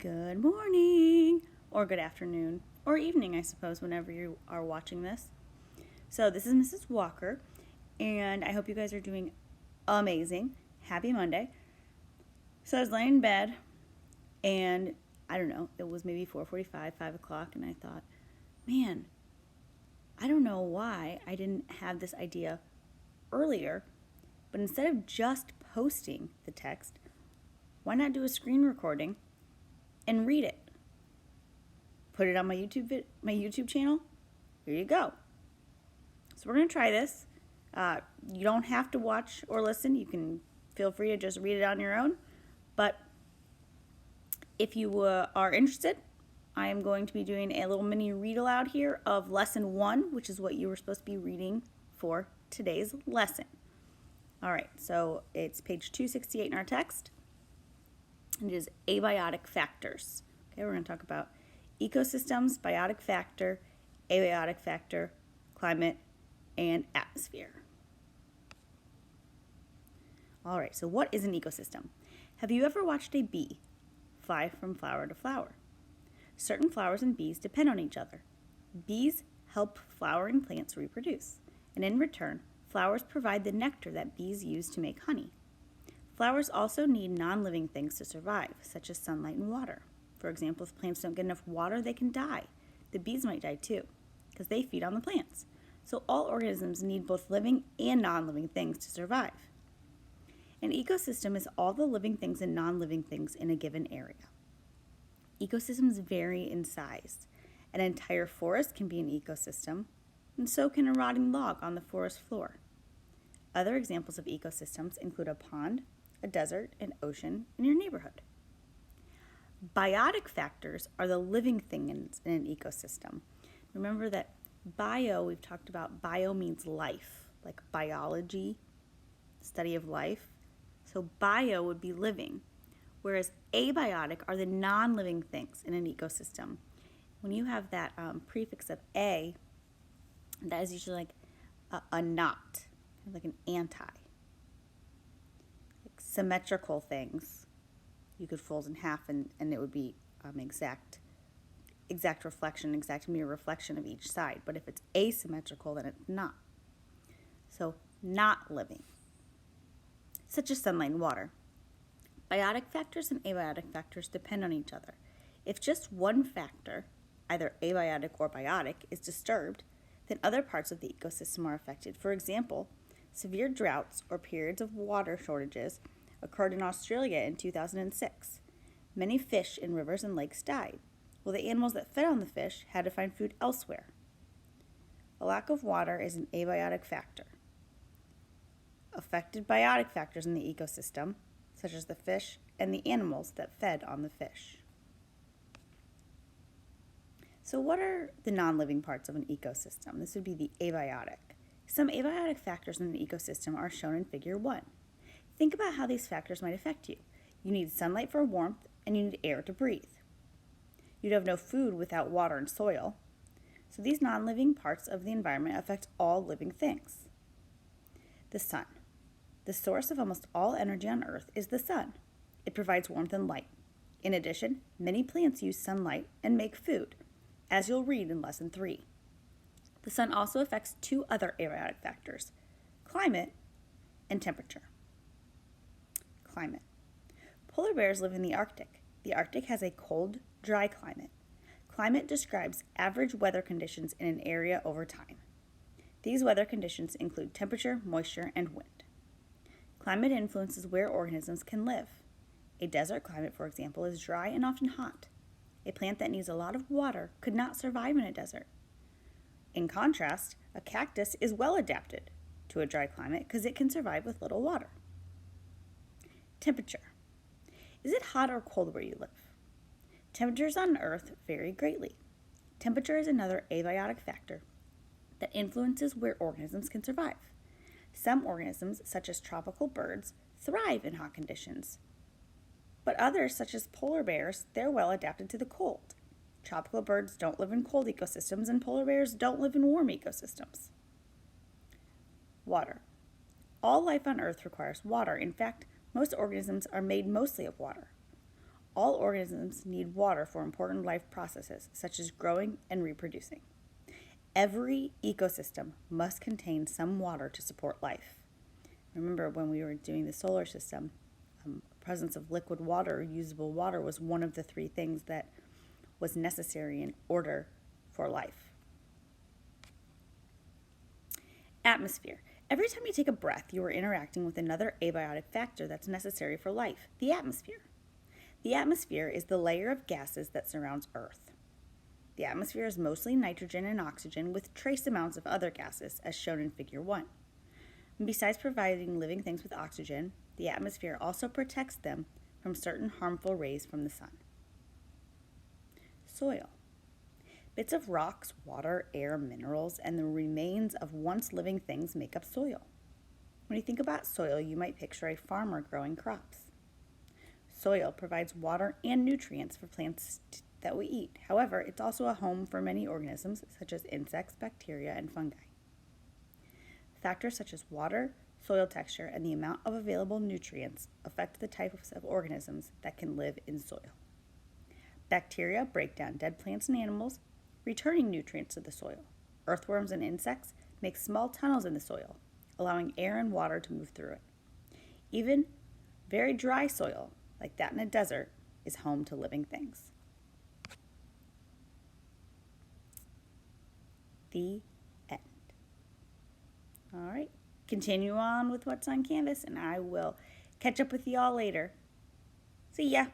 Good morning, or good afternoon, or evening, I suppose, whenever you are watching this. So, this is Mrs. Walker, and I hope you guys are doing amazing. Happy Monday. So, I was laying in bed, and I don't know, it was maybe 4:45, 5 o'clock, and I thought, man, I don't know why I didn't have this idea earlier, but instead of just posting the text, why not do a screen recording and read it? Put it on my YouTube channel. Here you go. So we're going to try this. You don't have to watch or listen. You can feel free to just read it on your own. But if you are interested, I am going to be doing a little mini read aloud here of lesson 1, which is what you were supposed to be reading for today's lesson. All right, so it's page 268 in our text. And it is abiotic factors. Okay, we're going to talk about ecosystems, biotic factor, abiotic factor, climate, and atmosphere. All right, so what is an ecosystem? Have you ever watched a bee fly from flower to flower? Certain flowers and bees depend on each other. Bees help flowering plants reproduce, and in return, flowers provide the nectar that bees use to make honey. Flowers also need non-living things to survive, such as sunlight and water. For example, if plants don't get enough water, they can die. The bees might die too, because they feed on the plants. So all organisms need both living and non-living things to survive. An ecosystem is all the living things and non-living things in a given area. Ecosystems vary in size. An entire forest can be an ecosystem, and so can a rotting log on the forest floor. Other examples of ecosystems include a pond, a desert, an ocean, in your neighborhood. Biotic factors are the living things in an ecosystem. Remember that bio, we've talked about bio means life, like biology, study of life. So bio would be living, whereas abiotic are the non-living things in an ecosystem. When you have that prefix of a, that is usually like a not, like an anti. Like symmetrical things, you could fold in half and it would be exact reflection, exact mirror reflection of each side. But if it's asymmetrical, then it's not. So not living, such as sunlight and water. Biotic factors and abiotic factors depend on each other. If just one factor, either abiotic or biotic, is disturbed, then other parts of the ecosystem are affected. For example, severe droughts or periods of water shortages occurred in Australia in 2006. Many fish in rivers and lakes died, while the animals that fed on the fish had to find food elsewhere. A lack of water is an abiotic factor. Affected biotic factors in the ecosystem, such as the fish and the animals that fed on the fish. So what are the non-living parts of an ecosystem? This would be the abiotic. Some abiotic factors in an ecosystem are shown in figure 1. Think about how these factors might affect you. You need sunlight for warmth, and you need air to breathe. You'd have no food without water and soil. So these non-living parts of the environment affect all living things. The sun. The source of almost all energy on Earth is the sun. It provides warmth and light. In addition, many plants use sunlight and make food, as you'll read in lesson 3. The sun also affects 2 other abiotic factors, climate and temperature. Climate. Polar bears live in the Arctic. The Arctic has a cold, dry climate. Climate describes average weather conditions in an area over time. These weather conditions include temperature, moisture, and wind. Climate influences where organisms can live. A desert climate, for example, is dry and often hot. A plant that needs a lot of water could not survive in a desert. In contrast, a cactus is well adapted to a dry climate because it can survive with little water. Temperature. Is it hot or cold where you live? Temperatures on Earth vary greatly. Temperature is another abiotic factor that influences where organisms can survive. Some organisms, such as tropical birds, thrive in hot conditions. But others, such as polar bears, they're well adapted to the cold. Tropical birds don't live in cold ecosystems, and polar bears don't live in warm ecosystems. Water. All life on Earth requires water. In fact, most organisms are made mostly of water. All organisms need water for important life processes, such as growing and reproducing. Every ecosystem must contain some water to support life. Remember when we were doing the solar system, presence of liquid water, usable water, was one of the three things that was necessary in order for life. Atmosphere. Every time you take a breath, you are interacting with another abiotic factor that's necessary for life, the atmosphere. The atmosphere is the layer of gases that surrounds Earth. The atmosphere is mostly nitrogen and oxygen with trace amounts of other gases, as shown in Figure 1. And besides providing living things with oxygen, the atmosphere also protects them from certain harmful rays from the sun. Soil. Bits of rocks, water, air, minerals, and the remains of once living things make up soil. When you think about soil, you might picture a farmer growing crops. Soil provides water and nutrients for plants that we eat. However, it's also a home for many organisms, such as insects, bacteria, and fungi. Factors such as water, soil texture, and the amount of available nutrients affect the types of organisms that can live in soil. Bacteria break down dead plants and animals, returning nutrients to the soil. Earthworms and insects make small tunnels in the soil, allowing air and water to move through it. Even very dry soil, like that in a desert, is home to living things. The end. All right, continue on with what's on Canvas, and I will catch up with y'all later. See ya.